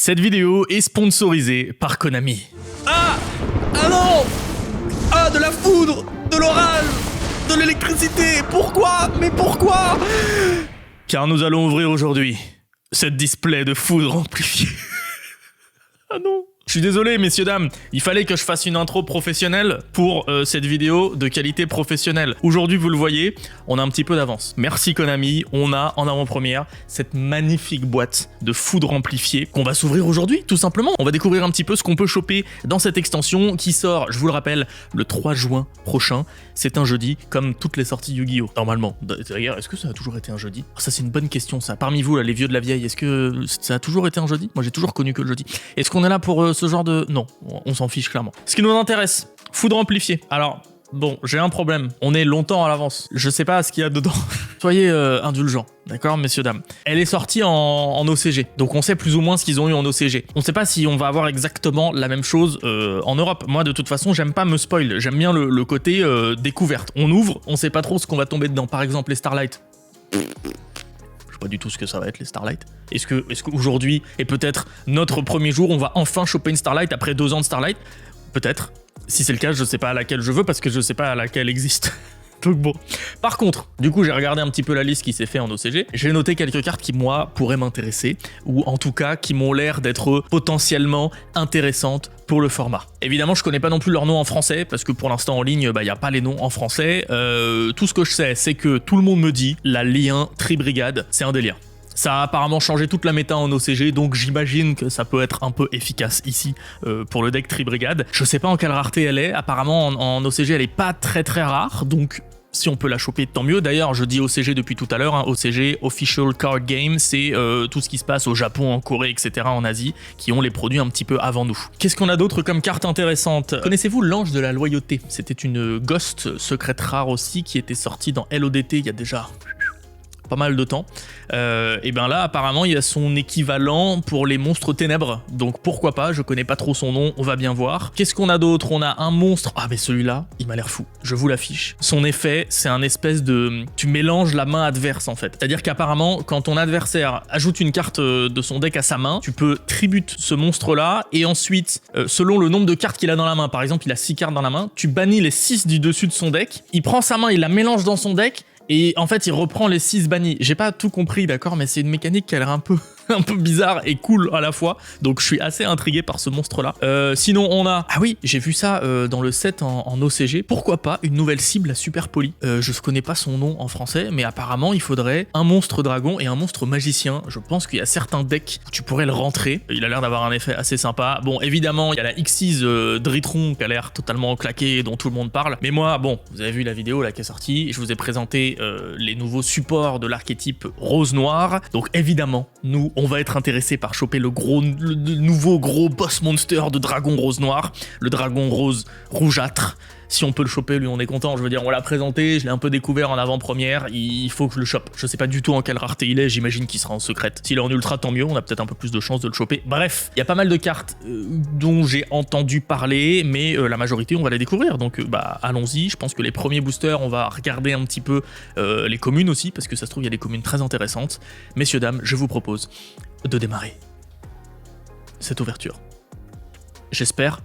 Cette vidéo est sponsorisée par Konami. Ah! Ah non! Ah, de la foudre! De l'orage! De l'électricité! Pourquoi? Mais pourquoi? Car nous allons ouvrir aujourd'hui cette display de foudre amplifiée. Ah non! Je suis désolé, messieurs, dames, il fallait que je fasse une intro professionnelle pour cette vidéo de qualité professionnelle. Aujourd'hui, vous le voyez, on a un petit peu d'avance. Merci Konami, on a en avant-première cette magnifique boîte de foudre amplifiée qu'on va s'ouvrir aujourd'hui, tout simplement. On va découvrir un petit peu ce qu'on peut choper dans cette extension qui sort, je vous le rappelle, le 3 juin prochain. C'est un jeudi, comme toutes les sorties Yu-Gi-Oh! Normalement. D'ailleurs, est-ce que ça a toujours été un jeudi? Ça, c'est une bonne question, ça. Parmi vous, là, les vieux de la vieille, est-ce que ça a toujours été un jeudi? Moi, j'ai toujours connu que le jeudi. Est-ce qu'on est là pour ce genre de... Non, on s'en fiche clairement. Ce qui nous intéresse, foudre amplifiée. Alors, bon, j'ai un problème. On est longtemps à l'avance. Je sais pas ce qu'il y a dedans. Soyez indulgents, d'accord, messieurs, dames. Elle est sortie en OCG, donc on sait plus ou moins ce qu'ils ont eu en OCG. On sait pas si on va avoir exactement la même chose en Europe. Moi, de toute façon, j'aime pas me spoil. J'aime bien le côté découverte. On ouvre, on sait pas trop ce qu'on va tomber dedans. Par exemple, les Starlight. Pas du tout ce que ça va être les Starlight. Est-ce qu'aujourd'hui est peut-être notre premier jour, on va enfin choper une Starlight après 2 ans de Starlight? Peut-être. Si c'est le cas, je sais pas à laquelle je veux parce que je sais pas à laquelle existe. Donc bon. Par contre, du coup, j'ai regardé un petit peu la liste qui s'est fait en OCG. J'ai noté quelques cartes qui, moi, pourraient m'intéresser, ou en tout cas, qui m'ont l'air d'être potentiellement intéressantes pour le format. Évidemment, je connais pas non plus leurs noms en français, parce que pour l'instant, en ligne, y a pas les noms en français. Tout ce que je sais, c'est que tout le monde me dit, la Lien Tri-Brigade, c'est un délire. Ça a apparemment changé toute la méta en OCG, donc j'imagine que ça peut être un peu efficace ici pour le deck Tri-Brigade. Je sais pas en quelle rareté elle est, apparemment en OCG elle est pas très rare, donc si on peut la choper, tant mieux. D'ailleurs, je dis OCG depuis tout à l'heure, hein, OCG, Official Card Game, c'est tout ce qui se passe au Japon, en Corée, etc., en Asie, qui ont les produits un petit peu avant nous. Qu'est-ce qu'on a d'autre comme carte intéressante? Connaissez-vous l'Ange de la Loyauté? C'était une Ghost secrète rare aussi, qui était sortie dans LODT il y a déjà... pas mal de temps, et bien là apparemment il y a son équivalent pour les monstres ténèbres, donc pourquoi pas, je connais pas trop son nom, on va bien voir. Qu'est-ce qu'on a d'autre? On a un monstre, ah mais celui-là, il m'a l'air fou, je vous l'affiche. Son effet, c'est un espèce de... tu mélanges la main adverse en fait, c'est-à-dire qu'apparemment quand ton adversaire ajoute une carte de son deck à sa main, tu peux tribute ce monstre-là, et ensuite, selon le nombre de cartes qu'il a dans la main, par exemple il a 6 cartes dans la main, tu bannis les 6 du dessus de son deck, il prend sa main, il la mélange dans son deck, et en fait, il reprend les 6 bannis. J'ai pas tout compris, d'accord, mais c'est une mécanique qui a l'air un peu bizarre et cool à la fois. Donc, je suis assez intrigué par ce monstre-là. Sinon, on a... Ah oui, j'ai vu ça dans le set en OCG. Pourquoi pas une nouvelle cible à Super Poli? Je connais pas son nom en français, mais apparemment, il faudrait un monstre dragon et un monstre magicien. Je pense qu'il y a certains decks où tu pourrais le rentrer. Il a l'air d'avoir un effet assez sympa. Bon, évidemment, il y a la Xyz Dritron qui a l'air totalement claqué, dont tout le monde parle. Mais moi, bon, vous avez vu la vidéo là qui est sortie. Je vous ai présenté les nouveaux supports de l'archétype rose-noir. Donc évidemment, nous, on va être intéressé par choper le nouveau gros boss monster de dragon rose-noir, le dragon rose rougeâtre. Si on peut le choper, lui, on est content. Je veux dire, on l'a présenté, je l'ai un peu découvert en avant-première, il faut que je le chope. Je sais pas du tout en quelle rareté il est, j'imagine qu'il sera en secrète. S'il est en ultra, tant mieux, on a peut-être un peu plus de chances de le choper. Bref, il y a pas mal de cartes dont j'ai entendu parler, mais la majorité, on va les découvrir. Donc, allons-y. Je pense que les premiers boosters, on va regarder un petit peu les communes aussi, parce que ça se trouve, il y a des communes très intéressantes. Messieurs, dames, je vous propose de démarrer cette ouverture. J'espère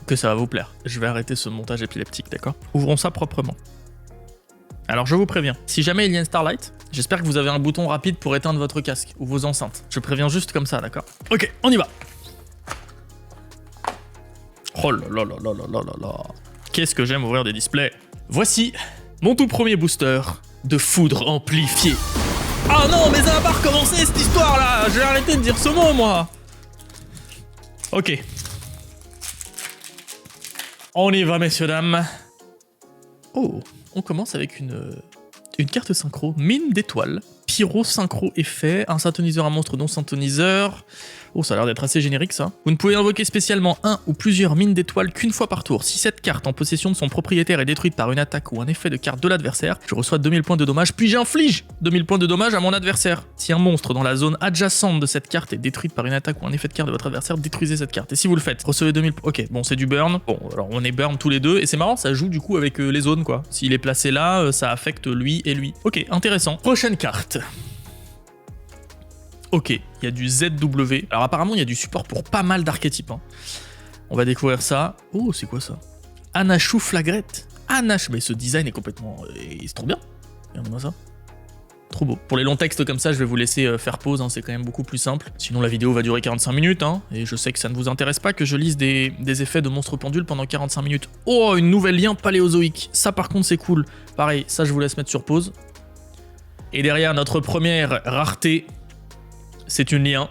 que ça va vous plaire. Je vais arrêter ce montage épileptique, d'accord? Ouvrons ça proprement. Alors je vous préviens, si jamais il y a une Starlight, j'espère que vous avez un bouton rapide pour éteindre votre casque ou vos enceintes. Je préviens juste comme ça, d'accord? Ok, on y va. Oh là là là là là là là là. Qu'est-ce que j'aime ouvrir des displays. Voici mon tout premier booster de foudre amplifiée. Ah non, mais ça va pas recommencer cette histoire là. J'ai arrêté de dire ce mot, moi. Ok. On y va, messieurs, dames. Oh, on commence avec une carte synchro. Mine d'étoiles. Pyro synchro effet. Un synthoniseur, un monstre non synthoniseur. Oh, ça a l'air d'être assez générique, ça. Vous ne pouvez invoquer spécialement un ou plusieurs mines d'étoiles qu'une fois par tour. Si cette carte en possession de son propriétaire est détruite par une attaque ou un effet de carte de l'adversaire, je reçois 2000 points de dommage, puis j'inflige 2000 points de dommage à mon adversaire. Si un monstre dans la zone adjacente de cette carte est détruite par une attaque ou un effet de carte de votre adversaire, détruisez cette carte. Et si vous le faites, recevez 2000 points. Ok, bon, c'est du burn. Bon, alors on est burn tous les deux, et c'est marrant, ça joue du coup avec les zones, quoi. S'il est placé là, ça affecte lui et lui. Ok, intéressant. Prochaine carte. Ok, il y a du ZW. Alors apparemment, il y a du support pour pas mal d'archétypes. Hein. On va découvrir ça. Oh, c'est quoi ça? Anachou Flagrette. Anachou, mais ce design est complètement... c'est trop bien. Regardez-moi ça. Trop beau. Pour les longs textes comme ça, je vais vous laisser faire pause, hein, c'est quand même beaucoup plus simple. Sinon la vidéo va durer 45 minutes, hein, et je sais que ça ne vous intéresse pas que je lise des effets de monstres pendules pendant 45 minutes. Oh, une nouvelle lien paléozoïque. Ça par contre c'est cool. Pareil, ça je vous laisse mettre sur pause. Et derrière notre première rareté, c'est une lien.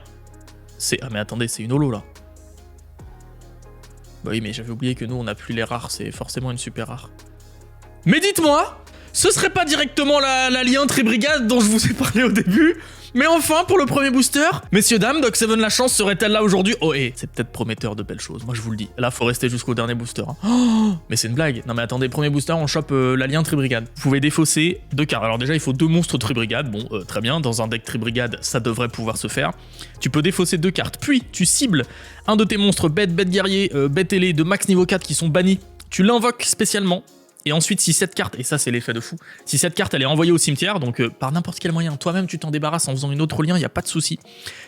Ah mais attendez, c'est une holo là. Bah oui, mais j'avais oublié que nous on n'a plus les rares, c'est forcément une super rare. Mais dites-moi, ce serait pas directement la lien Tribrigade dont je vous ai parlé au début? Mais enfin, pour le premier booster, messieurs, dames, Doc Seven la chance serait-elle là aujourd'hui? Oh, c'est peut-être prometteur de belles choses, moi je vous le dis. Là, faut rester jusqu'au dernier booster. Hein. Oh, mais c'est une blague. Non mais attendez, premier booster, on chope la lien Tribrigade. Vous pouvez défausser 2 cartes. Alors déjà, il faut 2 monstres Tribrigade. Bon, très bien, dans un deck Tribrigade, ça devrait pouvoir se faire. Tu peux défausser 2 cartes, puis tu cibles un de tes monstres bête guerrier, bête ailé de max niveau 4 qui sont bannis. Tu l'invoques spécialement. Et ensuite, si cette carte, et ça c'est l'effet de fou, si cette carte elle est envoyée au cimetière, donc par n'importe quel moyen, toi-même tu t'en débarrasses en faisant une autre lien, il n'y a pas de souci.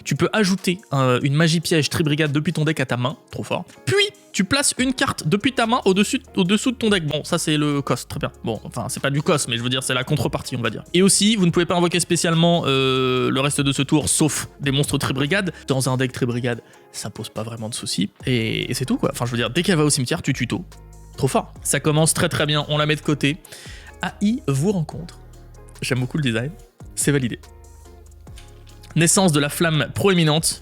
Tu peux ajouter une magie piège Tribrigade depuis ton deck à ta main, trop fort. Puis, tu places une carte depuis ta main au-dessous de ton deck. Bon, ça c'est le cost, très bien. Bon, enfin, c'est pas du cost, mais je veux dire, c'est la contrepartie, on va dire. Et aussi, vous ne pouvez pas invoquer spécialement le reste de ce tour, sauf des monstres Tribrigade. Dans un deck Tribrigade, ça pose pas vraiment de soucis. Et c'est tout quoi. Enfin, je veux dire, dès qu'elle va au cimetière, tu tuto. Trop fort. Ça commence très très bien, on la met de côté. AI vous rencontre. J'aime beaucoup le design. C'est validé. Naissance de la flamme proéminente.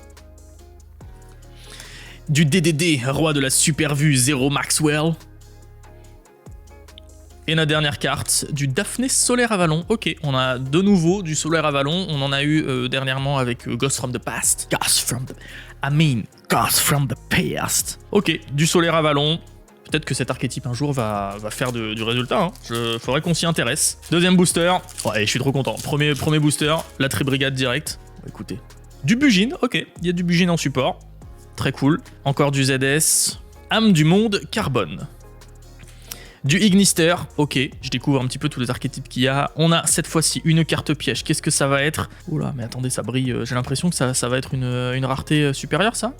Du DDD, roi de la super vue, Zero Maxwell. Et la dernière carte, du Daphné Solaire Avalon. Ok, on a de nouveau du Solaire Avalon. On en a eu dernièrement avec Ghost from the Past. Ghost from the Past. Ok, du Solaire Avalon. Peut-être que cet archétype un jour va faire du résultat. Hein. Faudrait qu'on s'y intéresse. Deuxième booster. Ouais, je suis trop content. Premier booster, la Tribrigade direct. Écoutez. Du Bugine, ok. Il y a du Bugine en support. Très cool. Encore du ZS. Âme du monde, Carbone. Du Ignister, ok. Je découvre un petit peu tous les archétypes qu'il y a. On a cette fois-ci une carte piège. Qu'est-ce que ça va être? Oula, mais attendez, ça brille. J'ai l'impression que ça va être une rareté supérieure, ça.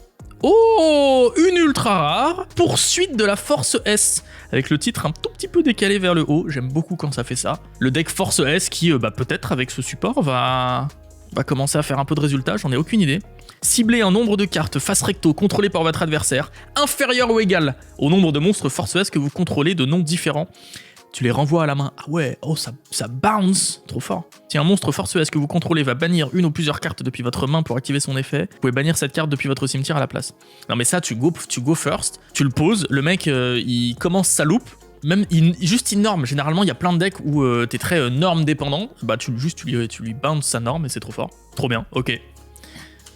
Oh, une ultra rare, poursuite de la Force S, avec le titre un tout petit peu décalé vers le haut, j'aime beaucoup quand ça fait ça. Le deck Force S qui, peut-être avec ce support, va commencer à faire un peu de résultats, j'en ai aucune idée. Ciblez un nombre de cartes face recto contrôlées par votre adversaire, inférieur ou égal au nombre de monstres Force S que vous contrôlez de noms différents. Tu les renvoies à la main. Ah ouais, oh ça bounce, trop fort. Si un monstre Force S que vous contrôlez va bannir une ou plusieurs cartes depuis votre main pour activer son effet, vous pouvez bannir cette carte depuis votre cimetière à la place. Non mais ça, tu go first, tu le poses, le mec il commence sa loupe, même juste il norme. Généralement il y a plein de decks où t'es très norme dépendant, bah tu lui bounce sa norme et c'est trop fort. Trop bien, ok.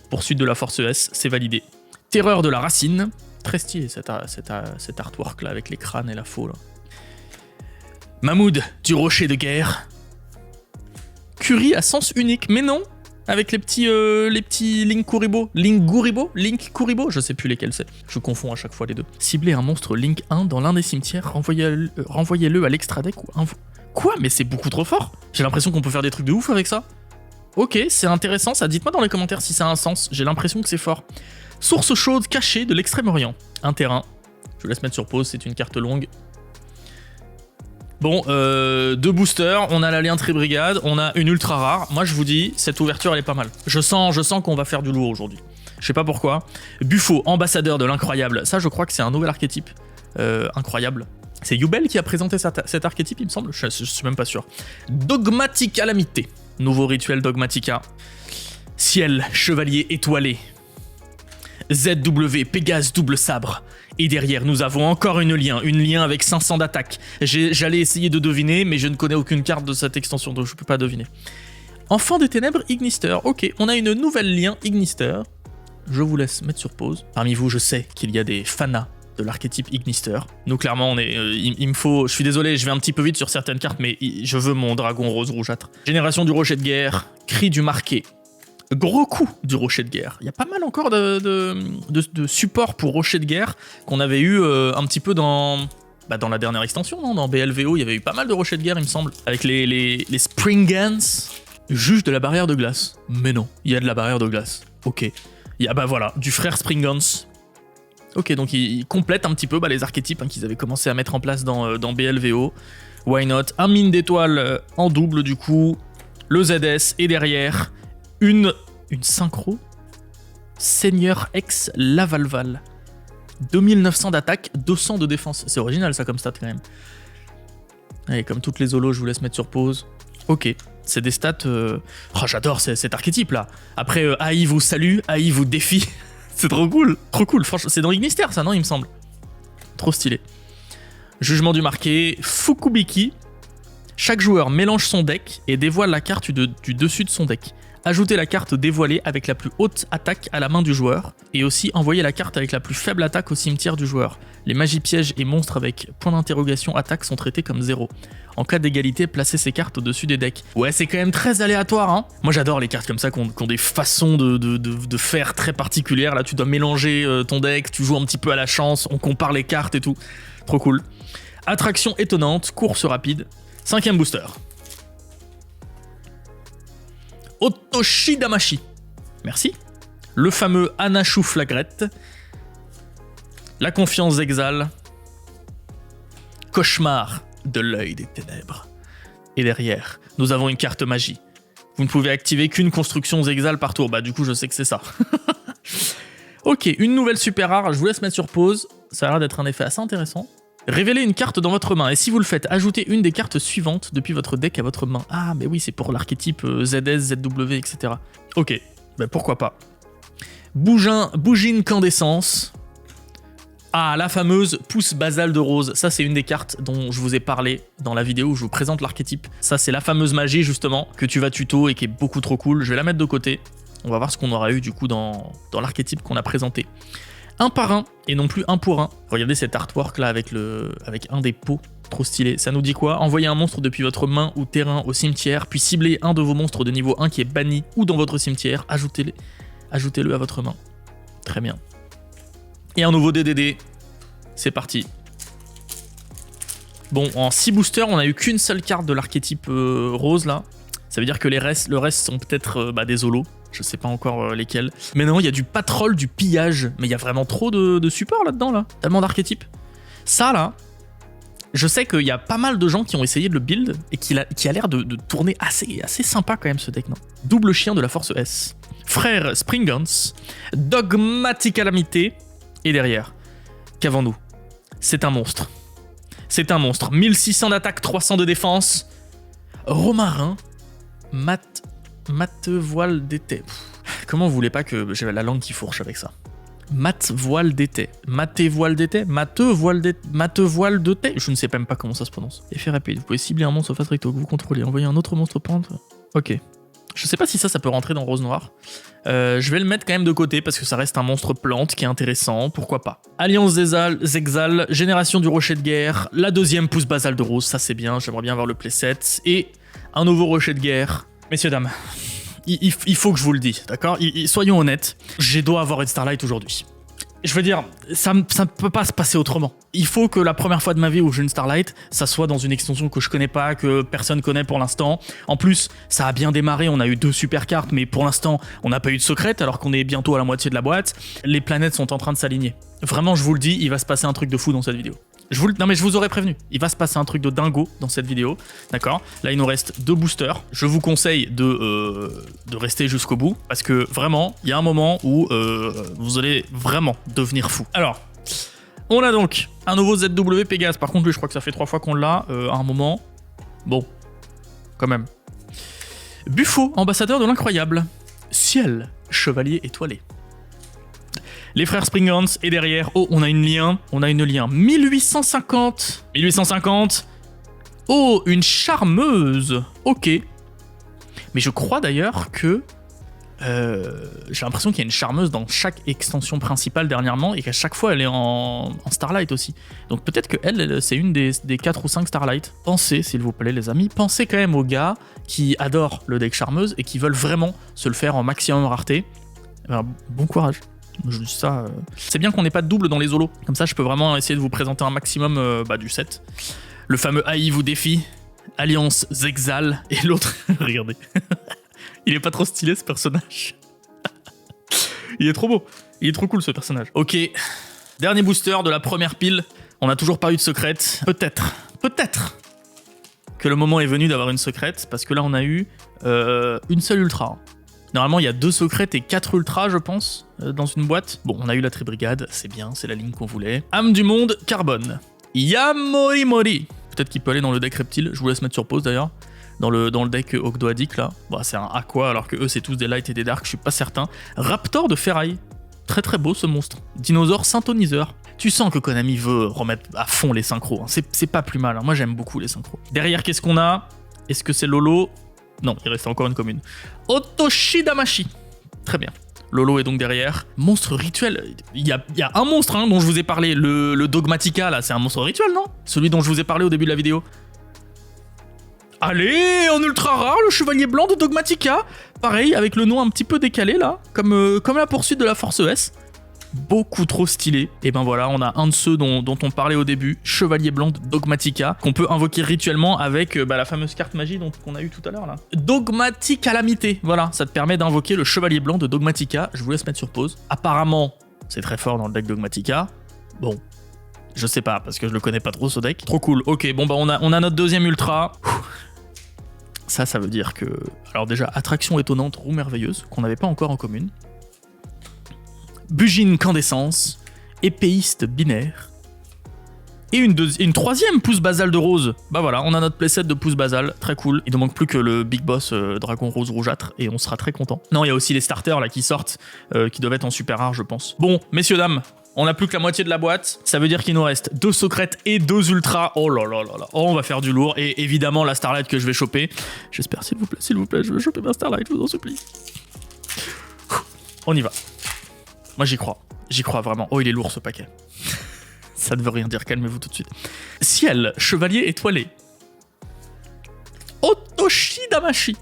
Poursuite de la Force S, c'est validé. Terreur de la racine, très stylé cet artwork là avec les crânes et la faux là. Mahmoud du rocher de guerre. Curie à sens unique, mais non, avec les petits Link Kuribo, je sais plus lesquels c'est. Je confonds à chaque fois les deux. Ciblez un monstre Link 1 dans l'un des cimetières, renvoyez-le à l'extra deck ou Quoi? Mais c'est beaucoup trop fort. J'ai l'impression qu'on peut faire des trucs de ouf avec ça. Ok, c'est intéressant, ça. Dites-moi dans les commentaires si ça a un sens. J'ai l'impression que c'est fort. Source chaude cachée de l'Extrême-Orient. Un terrain. Je vous laisse mettre sur pause, c'est une carte longue. Bon, 2 boosters, on a l'alien Tribrigade, on a une ultra rare. Moi je vous dis, cette ouverture elle est pas mal. Je sens qu'on va faire du lourd aujourd'hui. Je sais pas pourquoi. Buffo, ambassadeur de l'incroyable. Ça je crois que c'est un nouvel archétype. Incroyable. C'est Yubel qui a présenté cet archétype il me semble, je suis même pas sûr. Dogmatica Calamité. Nouveau rituel Dogmatica. Ciel, chevalier étoilé. ZW, Pégase double sabre. Et derrière, nous avons encore une lien avec 500 d'attaque. J'allais essayer de deviner, mais je ne connais aucune carte de cette extension, donc je peux pas deviner. Enfant des ténèbres, Ignister. Ok, on a une nouvelle lien Ignister. Je vous laisse mettre sur pause. Parmi vous, je sais qu'il y a des fanas de l'archétype Ignister. Nous, clairement, on est, il me faut... Je suis désolé, je vais un petit peu vite sur certaines cartes, mais je veux mon dragon rose rougeâtre. Génération du rocher de guerre, cri du marqué. Gros coup du rocher de guerre. Il y a pas mal encore de support pour rocher de guerre qu'on avait eu un petit peu dans la dernière extension, non, dans BLVO, il y avait eu pas mal de rochers de guerre, il me semble. Avec les Spring Guns. Juge de la barrière de glace. Mais non, il y a de la barrière de glace. Ok. Il y a, bah voilà, du frère Springans. Ok, donc il complète un petit peu les archétypes qu'ils avaient commencé à mettre en place dans BLVO. Why not? Un mine d'étoiles en double du coup. Le ZS et derrière, une synchro. Seigneur ex Lavalval. 2900 d'attaque, 200 de défense. C'est original ça comme stat quand même. Allez, comme toutes les holos, je vous laisse mettre sur pause. Ok, c'est des stats... Oh, j'adore cet archétype là. Après, AI vous salue, AI vous défie. C'est trop cool, franchement. C'est dans Ignister ça, non, il me semble. Trop stylé. Jugement du marqué, Fukubiki. Chaque joueur mélange son deck et dévoile la carte du dessus de son deck. Ajoutez la carte dévoilée avec la plus haute attaque à la main du joueur, et aussi envoyez la carte avec la plus faible attaque au cimetière du joueur. Les magies pièges et monstres avec point d'interrogation attaque sont traités comme 0. En cas d'égalité, placez ces cartes au-dessus des decks. Ouais, c'est quand même très aléatoire, hein. Moi j'adore les cartes comme ça qui ont des façons de faire très particulières. Là tu dois mélanger ton deck, tu joues un petit peu à la chance, on compare les cartes et tout. Trop cool. Attraction étonnante, course rapide. 5ème booster. Otoshi Damashi. Merci. Le fameux Anashu Flagrette. La confiance Exal. Cauchemar de l'œil des ténèbres. Et derrière, nous avons une carte magie. Vous ne pouvez activer qu'une construction Exal par tour. Bah du coup, je sais que c'est ça. Ok, une nouvelle super rare. Je vous laisse mettre sur pause. Ça a l'air d'être un effet assez intéressant. Révélez une carte dans votre main, et si vous le faites, ajoutez une des cartes suivantes depuis votre deck à votre main. Ah, mais oui, c'est pour l'archétype ZS, ZW, etc. Ok, bah pourquoi pas. Bougie incandescence. Ah, la fameuse pousse basale de rose. Ça, c'est une des cartes dont je vous ai parlé dans la vidéo où je vous présente l'archétype. Ça, c'est la fameuse magie, justement, que tu vas tuto et qui est beaucoup trop cool. Je vais la mettre de côté. On va voir ce qu'on aura eu, du coup, dans l'archétype qu'on a présenté. Un par un, et non plus un pour un. Regardez cet artwork là avec un des pots, trop stylé. Ça nous dit quoi? Envoyez un monstre depuis votre main ou terrain au cimetière, puis ciblez un de vos monstres de niveau 1 qui est banni ou dans votre cimetière, ajoutez-le à votre main. Très bien. Et un nouveau DDD, c'est parti. Bon, en 6 boosters, on a eu qu'une seule carte de l'archétype rose là. Ça veut dire que le reste sont peut-être des holos. Je sais pas encore lesquels. Mais non, il y a du patrol, du pillage. Mais il y a vraiment trop de support là-dedans, là. Tellement d'archétypes. Ça, là, je sais qu'il y a pas mal de gens qui ont essayé de le build et qui a l'air de tourner assez sympa quand même, ce deck, non? Double chien de la force S. Frère Springans. Dogmatic Calamité. Et derrière, qu'avons-nous? C'est un monstre. C'est un monstre. 1600 d'attaque, 300 de défense. Romarin. Mat voile d'été. Comment vous voulez pas que j'ai la langue qui fourche avec ça? Mat voile d'été. Maté voile d'été. Mate voile d'été. Je ne sais même pas comment ça se prononce. Effet rapide. Vous pouvez cibler un monstre face recto que vous contrôlez. Envoyer un autre monstre pente. Ok. Je sais pas si ça peut rentrer dans rose noir. Je vais le mettre quand même de côté parce que ça reste un monstre plante qui est intéressant. Pourquoi pas. Alliance Zexal. Génération du rocher de guerre. La deuxième pousse basale de rose. Ça c'est bien. J'aimerais bien avoir le playset. Et un nouveau rocher de guerre. Messieurs, dames, il faut que je vous le dise, d'accord? Soyons honnêtes, je dois avoir une Starlight aujourd'hui. Je veux dire, ça ne peut pas se passer autrement. Il faut que la première fois de ma vie où j'ai une Starlight, ça soit dans une extension que je connais pas, que personne connaît pour l'instant. En plus, ça a bien démarré, on a eu 2 super cartes, mais pour l'instant, on n'a pas eu de secrète, alors qu'on est bientôt à la moitié de la boîte. Les planètes sont en train de s'aligner. Vraiment, je vous le dis, il va se passer un truc de fou dans cette vidéo. Non mais je vous aurais prévenu, il va se passer un truc de dingo dans cette vidéo, d'accord? Là il nous reste 2 boosters, je vous conseille de rester jusqu'au bout, parce que vraiment, il y a un moment où vous allez vraiment devenir fou. Alors, on a donc un nouveau ZW Pégase, par contre lui je crois que ça fait 3 fois qu'on l'a à un moment, bon, quand même. Buffo, ambassadeur de l'incroyable. Ciel, chevalier étoilé. Les frères Springans, et derrière, oh, on a une lien. 1850. Oh, une charmeuse. Ok. Mais je crois d'ailleurs que... j'ai l'impression qu'il y a une charmeuse dans chaque extension principale dernièrement, et qu'à chaque fois, elle est en Starlight aussi. Donc peut-être que elle c'est une des 4 ou 5 Starlight. Pensez, s'il vous plaît, les amis, pensez quand même aux gars qui adorent le deck charmeuse et qui veulent vraiment se le faire en maximum rareté. Ben, bon courage. Je dis ça. C'est bien qu'on n'ait pas de double dans les holos. Comme ça, je peux vraiment essayer de vous présenter un maximum du set. Le fameux AI vous défie. Alliance Zexal. Et l'autre, regardez. Il est pas trop stylé ce personnage. Il est trop beau. Il est trop cool ce personnage. Ok, dernier booster de la première pile. On n'a toujours pas eu de secrète. Peut-être que le moment est venu d'avoir une secrète, parce que là on a eu une seule ultra. Normalement il y a 2 secrètes et 4 ultras je pense, dans une boîte. Bon, on a eu la Tribrigade, c'est bien, c'est la ligne qu'on voulait. Âme du monde, Carbone. Yamorimori. Peut-être qu'il peut aller dans le deck reptile, je vous laisse mettre sur pause d'ailleurs. Dans le deck Ogdoadic là. Bon, c'est un Aqua alors que eux c'est tous des light et des dark, je suis pas certain. Raptor de ferraille. Très très beau ce monstre. Dinosaure synthoniseur. Tu sens que Konami veut remettre à fond les synchros. Hein. C'est pas plus mal. Hein. Moi j'aime beaucoup les synchros. Derrière, qu'est-ce qu'on a? Est-ce que c'est Lolo? Non, il reste encore une commune. Otoshidamashi. Très bien. Lolo est donc derrière. Monstre rituel. Il y a un monstre hein, dont je vous ai parlé. Le Dogmatica là, c'est un monstre rituel, non? Celui dont je vous ai parlé au début de la vidéo. Allez, en ultra rare, le chevalier blanc de Dogmatica. Pareil, avec le nom un petit peu décalé là, comme la poursuite de la Force ES. Beaucoup trop stylé. Et ben voilà, on a un de ceux dont on parlait au début, chevalier blanc de Dogmatica, qu'on peut invoquer rituellement avec la fameuse carte magie qu'on a eu tout à l'heure là. Dogmatic Calamité, voilà, ça te permet d'invoquer le chevalier blanc de Dogmatica. Je vous laisse mettre sur pause. Apparemment, c'est très fort dans le deck Dogmatica. Bon, je sais pas, parce que je le connais pas trop ce deck. Trop cool, ok, bon bah on a notre deuxième ultra. Ça veut dire que... Alors déjà, attraction étonnante, roue merveilleuse, qu'on n'avait pas encore en commune. Bugine Candescence, épéiste binaire. Et une troisième pouce basale de rose. Bah voilà, on a notre playset de pouce basale, très cool. Il ne manque plus que le big boss dragon rose rougeâtre et on sera très content. Non, il y a aussi les starters là qui sortent, qui doivent être en super rare je pense. Bon, messieurs, dames, on n'a plus que la moitié de la boîte. Ça veut dire qu'il nous reste 2 secrètes et 2 ultras. Oh là là là là. Oh, on va faire du lourd. Et évidemment la Starlight que je vais choper. J'espère, s'il vous plaît, je veux choper ma Starlight, je vous en supplie. On y va. Moi j'y crois. J'y crois vraiment. Oh, il est lourd ce paquet. Ça ne veut rien dire, calmez-vous tout de suite. Ciel, chevalier étoilé. Otoshidamashi.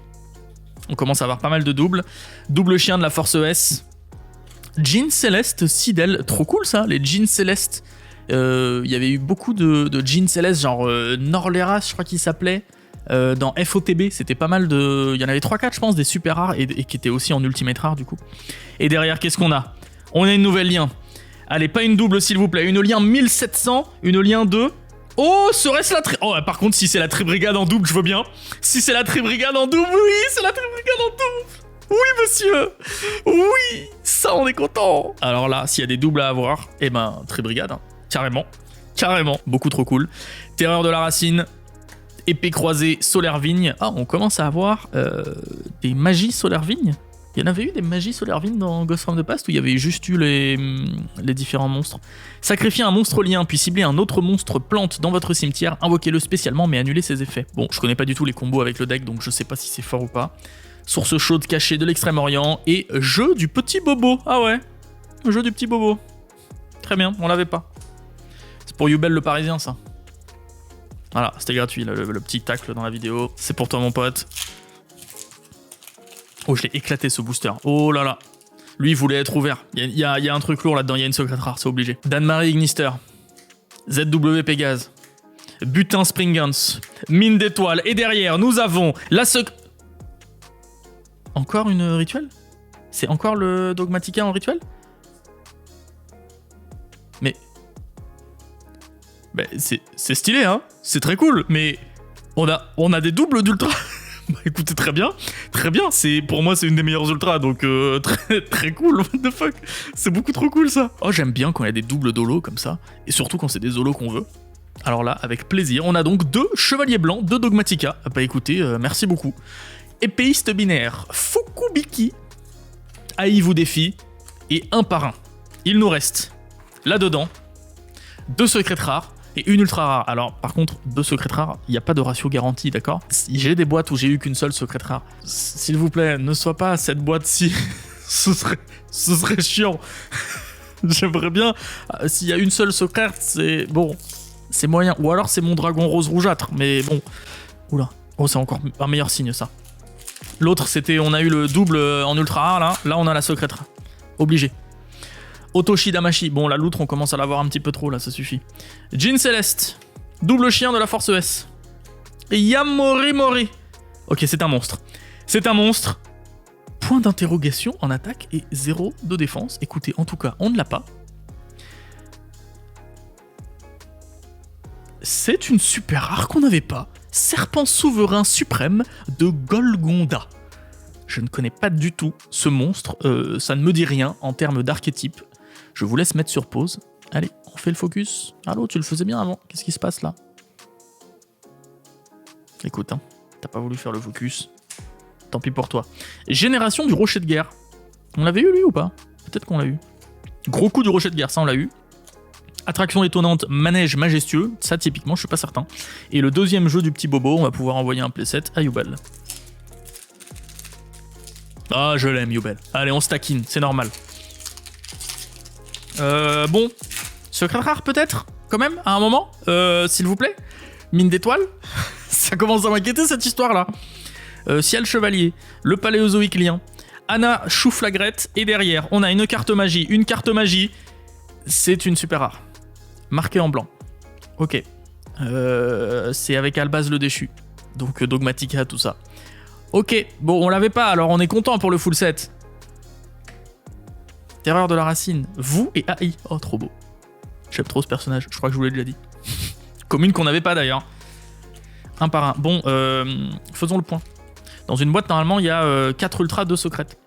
On commence à avoir pas mal de doubles. Double chien de la Force ES. Jean Céleste Sidel, trop cool ça, les Jean Céleste. Il y avait eu beaucoup de Jean Céleste, genre Norleras, je crois qu'il s'appelait. Dans FOTB, c'était pas mal de... Il y en avait 3-4 je pense, des super rares et qui étaient aussi en ultimate rare du coup. Et derrière, qu'est-ce qu'on a? On a une nouvelle lien. Allez, pas une double s'il vous plaît, une lien 1700, une lien 2. Oh, serait-ce la Oh, par contre, si c'est la Tribrigade en double, je veux bien. Si c'est la Tribrigade en double, oui, c'est la Tribrigade en double. Oui, monsieur. Oui, ça, on est content. Alors là, s'il y a des doubles à avoir, eh ben, Tribrigade, hein. Carrément. Carrément. Beaucoup trop cool. Terreur de la racine. Épée croisée, solaire vigne. Ah, on commence à avoir des magies solaire vigne. Il y en avait eu des magies solaire vigne dans Ghost from the Past où il y avait juste eu les différents monstres. Sacrifiez un monstre lien, puis ciblez un autre monstre plante dans votre cimetière, invoquez-le spécialement mais annulez ses effets. Bon, je connais pas du tout les combos avec le deck, donc je sais pas si c'est fort ou pas. Source chaude cachée de l'Extrême-Orient et jeu du petit bobo. Ah ouais, jeu du petit bobo. Très bien, on l'avait pas. C'est pour Youbel le Parisien ça. Voilà, c'était gratuit le petit tacle dans la vidéo. C'est pour toi mon pote. Oh, je l'ai éclaté ce booster. Oh là là. Lui, il voulait être ouvert. Il y a un truc lourd là-dedans. Il y a une secrète rare, c'est obligé. Dan-Marie Ignister. ZW Pégase. Butin Springans. Mine d'étoiles. Et derrière, nous avons la Encore une rituel? C'est encore le Dogmatica en rituel? Mais c'est stylé, hein? C'est très cool, mais on a des doubles d'ultra. Bah écoutez, très bien, pour moi c'est une des meilleures ultras, donc très cool, what the fuck, c'est beaucoup trop cool ça. Oh, j'aime bien quand il y a des doubles d'holo comme ça, et surtout quand c'est des holos qu'on veut. Alors là, avec plaisir, on a donc 2 chevaliers blancs de Dogmatica. Bah écoutez, merci beaucoup. Épéiste binaire, Fukubiki, AI vous défie, et un par un. Il nous reste, là-dedans, 2 secrètes rares, et une ultra rare. Alors par contre, 2 secrètes rares, il n'y a pas de ratio garanti, d'accord? J'ai des boîtes où j'ai eu qu'une seule secrète rare. S'il vous plaît, ne sois pas à cette boîte-ci. ce serait chiant. J'aimerais bien... S'il y a une seule secrète, c'est... Bon, c'est moyen. Ou alors c'est mon dragon rose rougeâtre, mais bon... Oula. Oh, c'est encore un meilleur signe, ça. L'autre, c'était... On a eu le double en ultra rare, là. Là, on a la secrète rare. Obligé. Otoshidamashi. Bon, la loutre, on commence à l'avoir un petit peu trop, là, ça suffit. Jean Céleste. Double chien de la Force ES. Et Yamorimori. Ok, c'est un monstre. C'est un monstre. point d'interrogation en attaque et 0 de défense. Écoutez, en tout cas, on ne l'a pas. C'est une super rare qu'on n'avait pas. Serpent souverain suprême de Golgonda. Je ne connais pas du tout ce monstre, ça ne me dit rien en termes d'archétype. Je vous laisse mettre sur pause. Allez, on fait le focus. Allô, tu le faisais bien avant, qu'est-ce qui se passe là? Écoute, hein, t'as pas voulu faire le focus. Tant pis pour toi. Génération du rocher de guerre. On l'avait eu lui ou pas? Peut-être qu'on l'a eu. Gros coup du rocher de guerre, ça on l'a eu. Attraction étonnante, manège majestueux, ça typiquement je suis pas certain. Et le deuxième jeu du petit bobo, on va pouvoir envoyer un playset à Yubel. Ah je l'aime Yubel. Allez on se taquine, c'est normal. Bon, secret rare peut-être, quand même, à un moment, s'il vous plaît. Mine d'étoiles. Ça commence à m'inquiéter cette histoire là. Ciel chevalier, le paléozoïque lien, Anna chouflagrette, et derrière on a une carte magie, c'est une super rare. Marqué en blanc. Ok. C'est avec Albaz le déchu. Donc Dogmatica, tout ça. Ok, bon, on l'avait pas, alors on est content pour le full set. Terreur de la racine. Vous et AI. Oh, trop beau. J'aime trop ce personnage, je crois que je vous l'ai déjà dit. Commune qu'on n'avait pas d'ailleurs. Un par un. Bon, faisons le point. Dans une boîte, normalement, il y a 4 ultras, 2 secrètes.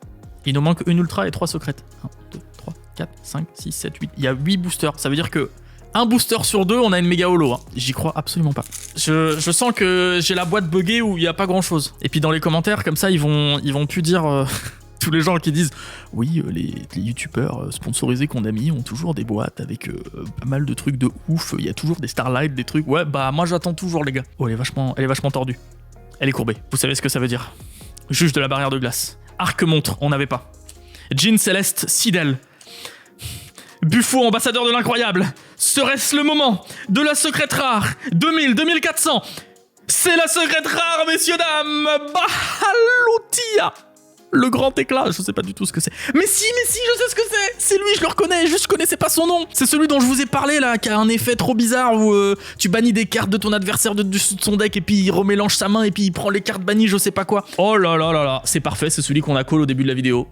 Il nous manque une ultra et 3 secrètes. 1, 2, 3, 4, 5, 6, 7, 8. Il y a 8 boosters. Ça veut dire que un booster sur 2, on a une méga holo. Hein. J'y crois absolument pas. Je sens que j'ai la boîte buggée où il n'y a pas grand chose. Et puis dans les commentaires, comme ça, ils vont plus dire... tous les gens qui disent oui, les youtubeurs sponsorisés qu'on a mis ont toujours des boîtes avec pas mal de trucs de ouf, il y a toujours des Starlight, des trucs. Ouais, bah moi j'attends toujours, les gars. Oh, elle est vachement tordue. Elle est courbée. Vous savez ce que ça veut dire. Juge de la barrière de glace. Arc-montre, on n'avait pas. Jean Céleste, Sidel. Buffo, ambassadeur de l'incroyable. Serait-ce le moment de la secrète rare 2000, 2400. C'est la secrète rare, messieurs, dames. Bahalutia. Le grand éclat, je sais pas du tout ce que c'est. Mais si, je sais ce que c'est. C'est lui, je le reconnais, juste je connaissais pas son nom. C'est celui dont je vous ai parlé là, qui a un effet trop bizarre où tu bannis des cartes de ton adversaire de son deck et puis il remélange sa main et puis il prend les cartes bannies, je sais pas quoi. Oh là là là là, c'est parfait, c'est celui qu'on a call au début de la vidéo.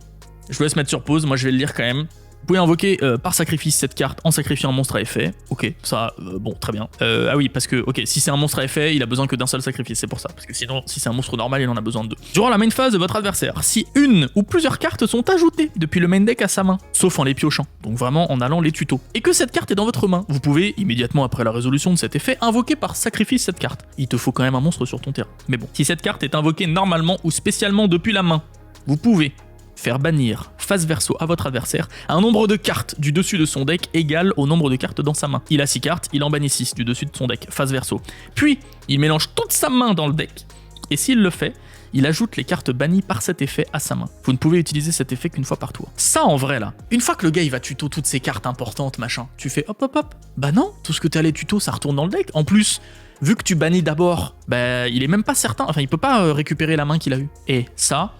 Je vous laisse mettre sur pause, moi je vais le lire quand même. Vous pouvez invoquer par sacrifice cette carte en sacrifiant un monstre à effet. Ok, ça, bon, très bien. Ah oui, parce que, ok, si c'est un monstre à effet, il a besoin que d'un seul sacrifice, c'est pour ça. Parce que sinon, si c'est un monstre normal, il en a besoin de 2. Durant la main phase de votre adversaire, si une ou plusieurs cartes sont ajoutées depuis le main deck à sa main, sauf en les piochant, donc vraiment en allant les tutos, et que cette carte est dans votre main, vous pouvez, immédiatement après la résolution de cet effet, invoquer par sacrifice cette carte. Il te faut quand même un monstre sur ton terrain. Mais bon, si cette carte est invoquée normalement ou spécialement depuis la main, vous pouvez faire bannir face verso à votre adversaire un nombre de cartes du dessus de son deck égal au nombre de cartes dans sa main. Il a 6 cartes, il en bannit 6 du dessus de son deck, face verso. Puis, il mélange toute sa main dans le deck, et s'il le fait, il ajoute les cartes bannies par cet effet à sa main. Vous ne pouvez utiliser cet effet qu'une fois par tour. Ça, en vrai, là, une fois que le gars, il va tuto toutes ces cartes importantes, machin, tu fais hop hop hop. Bah non, tout ce que t'es allé tuto, ça retourne dans le deck. En plus, vu que tu bannis d'abord, bah il est même pas certain, enfin il peut pas récupérer la main qu'il a eue. Et ça...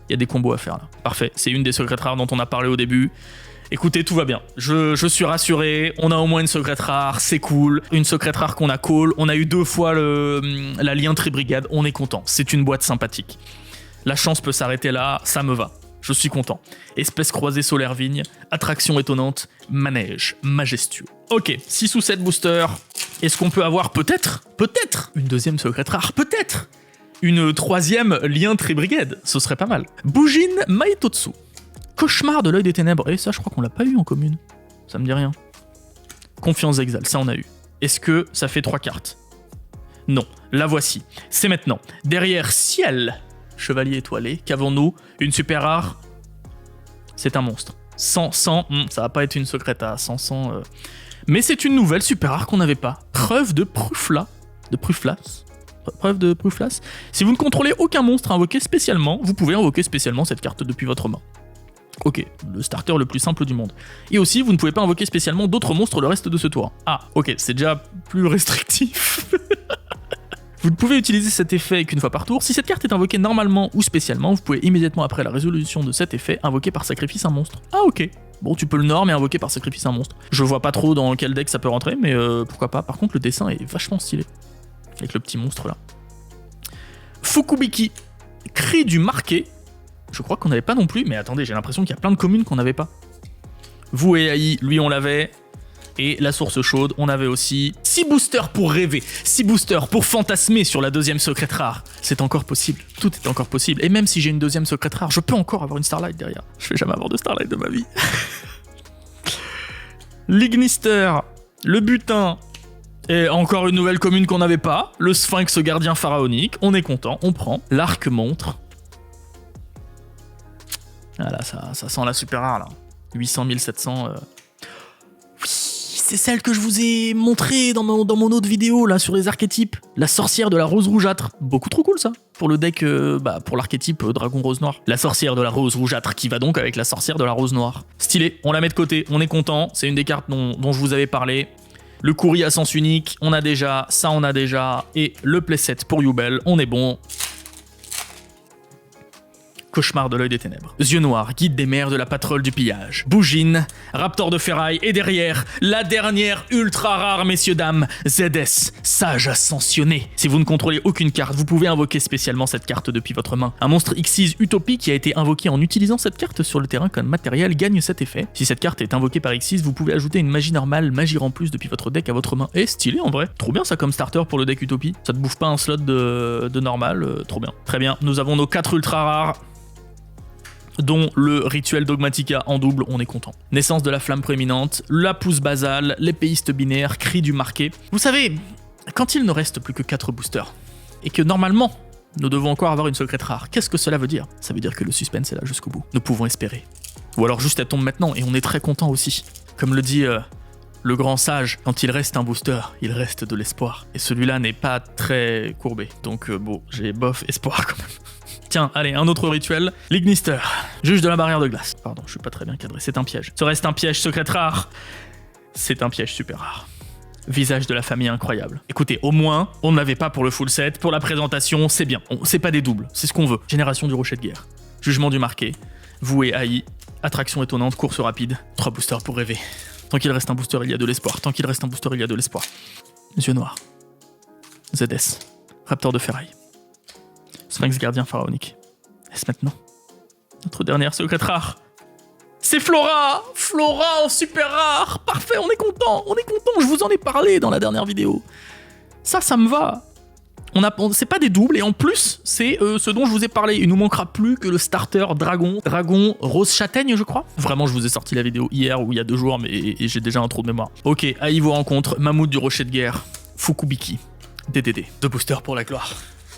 il y a des combos à faire là. Parfait, c'est une des secrètes rares dont on a parlé au début. Écoutez, tout va bien. Je suis rassuré, on a au moins une secrète rare, c'est cool. Une secrète rare qu'on a call, on a eu 2 fois la lien Tribrigade, on est content. C'est une boîte sympathique. La chance peut s'arrêter là, ça me va. Je suis content. Espèce croisée solaire vigne, attraction étonnante, manège majestueux. Ok, 6 ou 7 boosters. Est-ce qu'on peut avoir peut-être une deuxième secrète rare, peut-être une 3e lien Tribrigade, ce serait pas mal. Bujin Maitotsu. Cauchemar de l'œil des ténèbres. Et ça, je crois qu'on l'a pas eu en commune. Ça me dit rien. Confiance Exal, ça on a eu. Est-ce que ça fait 3 cartes? Non, la voici. C'est maintenant. Derrière Ciel, Chevalier étoilé, qu'avons-nous? Une super rare. C'est un monstre. 100, ça va pas être une secrète à 100. Mais c'est une nouvelle super rare qu'on n'avait pas. Preuve de Prufla. Preuve de Pruflas. Si vous ne contrôlez aucun monstre invoqué spécialement, vous pouvez invoquer spécialement cette carte depuis votre main. Ok, le starter le plus simple du monde. Et aussi, vous ne pouvez pas invoquer spécialement d'autres monstres le reste de ce tour. Ah, ok, c'est déjà plus restrictif. Vous ne pouvez utiliser cet effet qu'une fois par tour. Si cette carte est invoquée normalement ou spécialement, vous pouvez immédiatement après la résolution de cet effet invoquer par sacrifice un monstre. Ah ok. Bon, tu peux le norm et invoquer par sacrifice un monstre. Je vois pas trop dans quel deck ça peut rentrer, mais pourquoi pas. Par contre, le dessin est vachement stylé. Avec le petit monstre là. Fukubiki, cri du marqué. Je crois qu'on n'avait pas non plus, mais attendez, j'ai l'impression qu'il y a plein de communes qu'on n'avait pas. Vous et AI, lui on l'avait. Et la source chaude, on avait aussi 6 boosters pour rêver, 6 boosters pour fantasmer sur la deuxième secrète rare. C'est encore possible, tout est encore possible. Et même si j'ai une deuxième secrète rare, je peux encore avoir une Starlight derrière. Je vais jamais avoir de Starlight de ma vie. L'Ignister, le butin, et encore une nouvelle commune qu'on n'avait pas, le Sphinx gardien pharaonique, on est content, on prend. L'arc montre. Ah là, ça sent la super rare là. 800 700... Oui, c'est celle que je vous ai montrée dans mon autre vidéo là sur les archétypes. La sorcière de la rose rougeâtre. Beaucoup trop cool ça. Pour le deck, pour l'archétype dragon rose noir. La sorcière de la rose rougeâtre qui va donc avec la sorcière de la rose noire. Stylé, on la met de côté, on est content. C'est une des cartes dont je vous avais parlé. Le courrier à sens unique, on a déjà. Ça, on a déjà. Et le playset pour Yubel, on est bon. Cauchemar de l'œil des ténèbres. Yeux noirs, guide des mers de la patrouille du pillage. Bougine, raptor de ferraille, et derrière, la dernière ultra rare, messieurs dames, ZS, sage ascensionné. Si vous ne contrôlez aucune carte, vous pouvez invoquer spécialement cette carte depuis votre main. Un monstre Xyz Utopie qui a été invoqué en utilisant cette carte sur le terrain comme matériel gagne cet effet. Si cette carte est invoquée par Xyz, vous pouvez ajouter une magie normale, magie en plus depuis votre deck à votre main. Et stylé en vrai. Trop bien ça comme starter pour le deck Utopie. Ça te bouffe pas un slot de normal, trop bien. Très bien, nous avons nos 4 ultra rares, dont le rituel dogmatica en double, on est content. Naissance de la flamme prééminente, la pousse basale, l'épéiste binaire, cri du marqué. Vous savez, quand il ne reste plus que 4 boosters, et que normalement, nous devons encore avoir une secrète rare, qu'est-ce que cela veut dire? Ça veut dire que le suspense est là jusqu'au bout. Nous pouvons espérer. Ou alors juste elle tombe maintenant, et on est très content aussi. Comme le dit le grand sage, quand il reste un booster, il reste de l'espoir. Et celui-là n'est pas très courbé. Donc bon, j'ai bof espoir quand même. Tiens, allez, un autre rituel. L'Ignister, juge de la barrière de glace. Pardon, je suis pas très bien cadré, c'est un piège. Ce reste un piège secrète rare. C'est un piège super rare. Visage de la famille incroyable. Écoutez, au moins, on ne l'avait pas pour le full set. Pour la présentation, c'est bien. C'est pas des doubles, c'est ce qu'on veut. Génération du rocher de guerre. Jugement du marqué. Voué AI. Attraction étonnante, course rapide. 3 boosters pour rêver. Tant qu'il reste un booster, il y a de l'espoir. Tant qu'il reste un booster, il y a de l'espoir. Yeux noirs. ZS. Raptor de ferraille. Sphinx gardien pharaonique. Est-ce maintenant notre dernière secrète rare? C'est Flora! Flora en super rare! Parfait, on est content, je vous en ai parlé dans la dernière vidéo. Ça me va. C'est pas des doubles, et en plus, c'est ce dont je vous ai parlé. Il nous manquera plus que le starter dragon rose châtaigne, je crois. Vraiment, je vous ai sorti la vidéo hier ou il y a 2 jours, mais j'ai déjà un trou de mémoire. Ok, AI vous rencontre, Mammouth du rocher de guerre, Fukubiki, DDD. 2 boosters pour la gloire.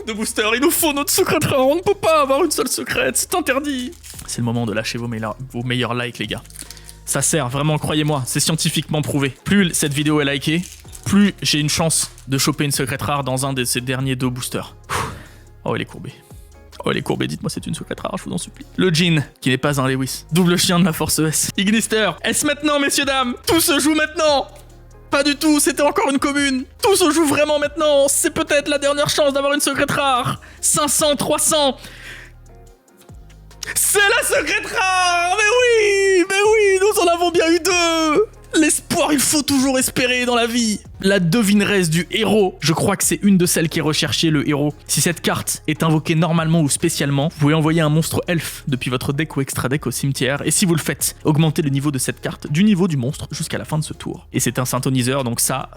2 boosters, il nous faut notre secrète rare, on ne peut pas avoir une seule secrète, c'est interdit. C'est le moment de lâcher vos meilleurs likes, les gars. Ça sert, vraiment, croyez-moi, c'est scientifiquement prouvé. Plus cette vidéo est likée, plus j'ai une chance de choper une secrète rare dans un de ces derniers 2 boosters. Oh, il est courbé. Oh, il est courbé, dites-moi c'est une secrète rare, je vous en supplie. Le Djinn, qui n'est pas un Lewis. Double chien de la force S. Ignister, est-ce maintenant, messieurs, dames? Tout se joue maintenant! Pas du tout, c'était encore une commune. Tout se joue vraiment maintenant. C'est peut-être la dernière chance d'avoir une secrète rare. 500, 300. C'est la secrète rare. Mais oui, nous en avons bien eu 2. L'espoir, il faut toujours espérer dans la vie. La devineresse du héros. Je crois que c'est une de celles qui est recherchée, le héros. Si cette carte est invoquée normalement ou spécialement, vous pouvez envoyer un monstre elfe depuis votre deck ou extra deck au cimetière. Et si vous le faites, augmentez le niveau de cette carte du niveau du monstre jusqu'à la fin de ce tour. Et c'est un synthoniseur, donc ça,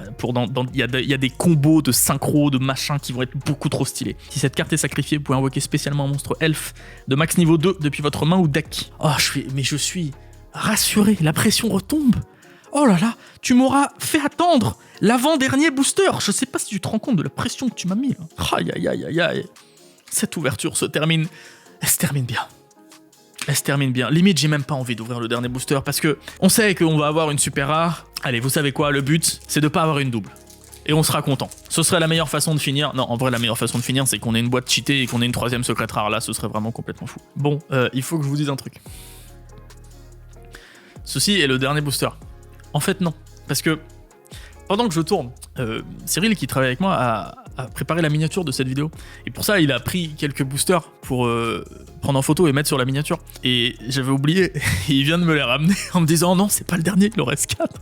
il y a des combos de synchro, de machin qui vont être beaucoup trop stylés. Si cette carte est sacrifiée, vous pouvez invoquer spécialement un monstre elfe de max niveau 2 depuis votre main ou deck. Oh, je suis rassuré, la pression retombe. Oh là là, tu m'auras fait attendre l'avant-dernier booster. Je sais pas si tu te rends compte de la pression que tu m'as mis. Aïe, aïe, aïe, aïe, aïe. Cette ouverture se termine. Elle se termine bien. Elle se termine bien. Limite, j'ai même pas envie d'ouvrir le dernier booster parce que on sait qu'on va avoir une super rare. Allez, vous savez quoi, le but, c'est de pas avoir une double. Et on sera content. Ce serait la meilleure façon de finir. Non, en vrai, la meilleure façon de finir, c'est qu'on ait une boîte cheatée et qu'on ait une 3ème secrète rare. Là, ce serait vraiment complètement fou. Bon, il faut que je vous dise un truc. Ceci est le dernier booster. En fait, non. Parce que pendant que je tourne, Cyril, qui travaille avec moi, a préparé la miniature de cette vidéo. Et pour ça, il a pris quelques boosters pour prendre en photo et mettre sur la miniature. Et j'avais oublié, et il vient de me les ramener en me disant « Non, c'est pas le dernier, il en reste 4 ».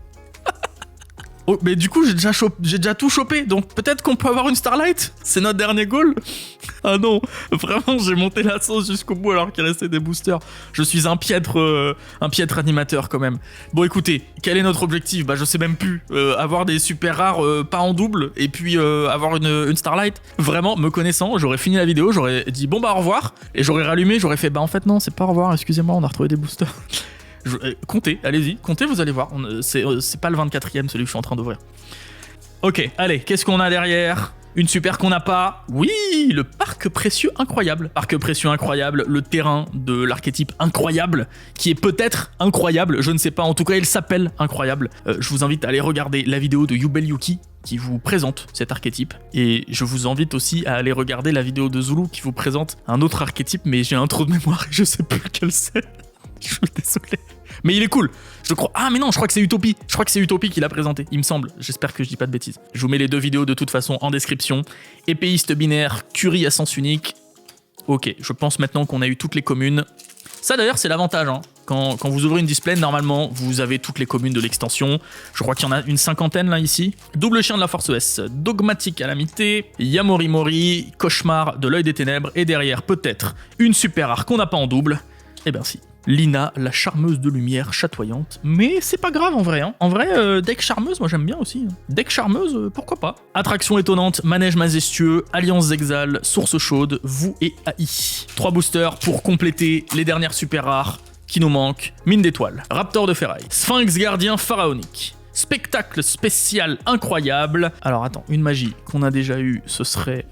Oh, mais du coup, j'ai déjà tout chopé, donc peut-être qu'on peut avoir une Starlight. C'est notre dernier goal. Ah non, vraiment, j'ai monté la sauce jusqu'au bout alors qu'il restait des boosters. Je suis un piètre animateur quand même. Bon, écoutez, quel est notre objectif? Bah, je sais même plus. Avoir des super rares pas en double et puis avoir une Starlight. Vraiment, me connaissant, j'aurais fini la vidéo, j'aurais dit bon bah au revoir et j'aurais rallumé, j'aurais fait bah en fait non, c'est pas au revoir, excusez-moi, on a retrouvé des boosters. Comptez, allez-y, comptez, vous allez voir. C'est pas le 24e, celui que je suis en train d'ouvrir. Ok, allez, qu'est-ce qu'on a derrière? Une super qu'on n'a pas. Oui, le parc précieux incroyable. Parc précieux incroyable, le terrain de l'archétype incroyable, qui est peut-être incroyable, je ne sais pas, en tout cas il s'appelle incroyable. Je vous invite à aller regarder la vidéo de Yubel Yuki qui vous présente cet archétype. Et je vous invite aussi à aller regarder la vidéo de Zulu qui vous présente un autre archétype, mais j'ai un trou de mémoire et je sais plus lequel c'est. Je suis désolé. Mais il est cool. Je crois. Ah, mais non, je crois que c'est Utopie. Je crois que c'est Utopie qui l'a présenté, il me semble. J'espère que je dis pas de bêtises. Je vous mets les deux vidéos de toute façon en description. Épéiste binaire, Curie à sens unique. Ok, je pense maintenant qu'on a eu toutes les communes. Ça d'ailleurs, c'est l'avantage. Hein. Quand vous ouvrez une display, normalement, vous avez toutes les communes de l'extension. Je crois qu'il y en a une cinquantaine là ici. Double chien de la force ES, dogmatique calamité, Yamori Mori, cauchemar de l'œil des ténèbres. Et derrière, peut-être une super rare qu'on n'a pas en double. Eh ben si. Lina, la charmeuse de lumière chatoyante. Mais c'est pas grave en vrai. Hein. En vrai, deck charmeuse, moi j'aime bien aussi. Deck charmeuse, pourquoi pas. Attraction étonnante, manège majestueux, alliance exale, source chaude, vous et AI. 3 boosters pour compléter les dernières super rares qui nous manquent. Mine d'étoiles, raptor de ferraille, sphinx gardien pharaonique. Spectacle spécial incroyable. Alors attends, une magie qu'on a déjà eu, ce serait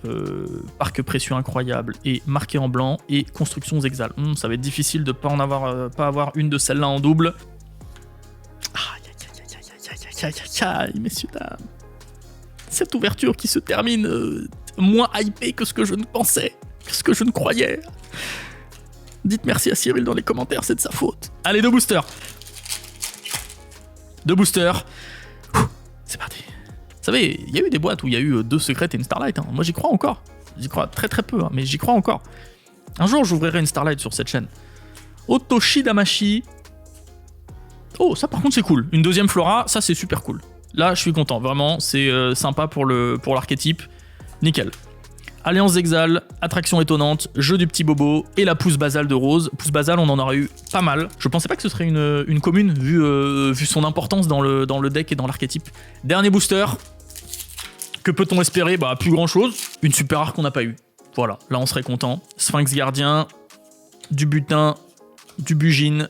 parc précieux incroyable et marqué en blanc et constructions exales. Ça va être difficile de pas avoir une de celles-là en double. Aïe, messieurs dames. Cette ouverture qui se termine moins hypée que ce que je ne pensais, que ce que je ne croyais. Dites merci à Cyril dans les commentaires, c'est de sa faute. Allez, 2 boosters. 2 boosters. C'est parti. Vous savez, il y a eu des boîtes où il y a eu 2 secrètes et une Starlight. Hein. Moi, j'y crois encore. J'y crois très très peu, hein, mais j'y crois encore. Un jour, j'ouvrirai une Starlight sur cette chaîne. Otoshi Damashi. Oh, ça par contre, c'est cool. Une deuxième Flora, ça c'est super cool. Là, je suis content. Vraiment, c'est sympa pour l'archétype. Nickel. Alliance exale, attraction étonnante, jeu du petit bobo et la pousse basale de Rose. Pousse basale, on en aurait eu pas mal. Je pensais pas que ce serait une commune vu son importance dans le deck et dans l'archétype. Dernier booster. Que peut-on espérer? Bah, plus grand chose. Une super rare qu'on n'a pas eu. Voilà, là on serait content. Sphinx gardien, du butin, du bugine,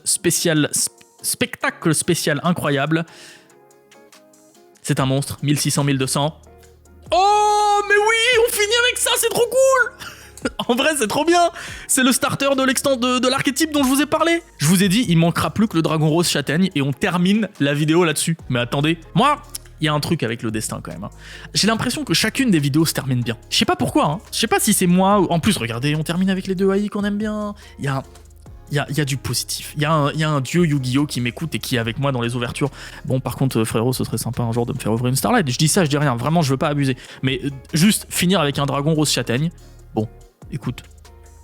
spectacle spécial incroyable. C'est un monstre, 1600, 1200. Oh, mais oui, on finit avec ça, c'est trop cool. En vrai, c'est trop bien. C'est le starter de l'archétype dont je vous ai parlé. Je vous ai dit, il manquera plus que le dragon rose châtaigne et on termine la vidéo là-dessus. Mais attendez, moi, il y a un truc avec le destin quand même. Hein. J'ai l'impression que chacune des vidéos se termine bien. Je sais pas pourquoi, hein. Je sais pas si c'est moi ou... En plus, regardez, on termine avec les 2 AI qu'on aime bien. Il y a du positif. Il y a un dieu Yu-Gi-Oh qui m'écoute et qui est avec moi dans les ouvertures. Bon, par contre, frérot, ce serait sympa un jour de me faire ouvrir une Starlight. Je dis ça, je dis rien. Vraiment, je veux pas abuser. Mais juste finir avec un dragon rose châtaigne. Bon, écoute.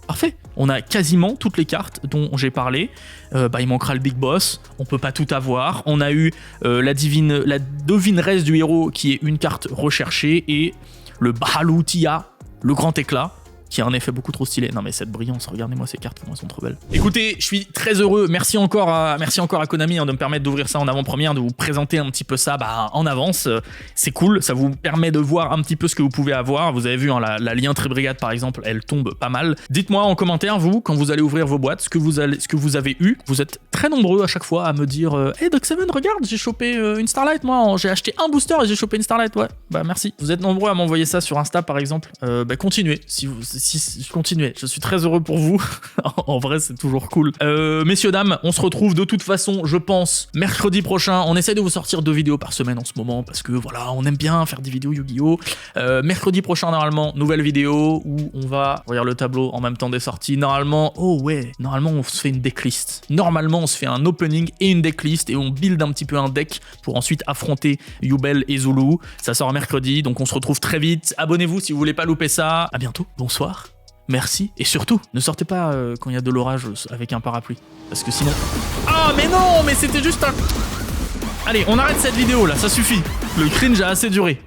Parfait. On a quasiment toutes les cartes dont j'ai parlé. Il manquera le Big Boss. On peut pas tout avoir. On a eu la devineresse du héros qui est une carte recherchée et le Bahalutia, le grand éclat. Qui a un effet beaucoup trop stylé. Non mais cette brillance, regardez-moi ces cartes, comment elles sont trop belles. Écoutez, je suis très heureux, merci encore à Konami de me permettre d'ouvrir ça en avant-première, de vous présenter un petit peu ça en avance. C'est cool, ça vous permet de voir un petit peu ce que vous pouvez avoir. Vous avez vu, hein, la Lien Très Brigade par exemple, elle tombe pas mal. Dites-moi en commentaire, vous, quand vous allez ouvrir vos boîtes, ce que vous avez eu. Vous êtes très nombreux à chaque fois à me dire Hey Doc7, regarde, j'ai chopé une Starlight, moi, j'ai acheté un booster et j'ai chopé une Starlight, ouais. Bah merci. Vous êtes nombreux à m'envoyer ça sur Insta par exemple. Continuez, continuez, je suis très heureux pour vous. En vrai, c'est toujours cool. Messieurs, dames, on se retrouve de toute façon, je pense, mercredi prochain. On essaie de vous sortir 2 vidéos par semaine en ce moment parce que voilà, on aime bien faire des vidéos Yu-Gi-Oh! Mercredi prochain, normalement, nouvelle vidéo où on va regarder le tableau en même temps des sorties. Normalement, normalement, on se fait une decklist. Normalement, on se fait un opening et une decklist et on build un petit peu un deck pour ensuite affronter Yubel et Zulu. Ça sort mercredi, donc on se retrouve très vite. Abonnez-vous si vous voulez pas louper ça. À bientôt, bonsoir. Merci, et surtout, ne sortez pas quand il y a de l'orage avec un parapluie, parce que sinon... Ah mais non, mais c'était juste un... Allez, on arrête cette vidéo là, ça suffit. Le cringe a assez duré.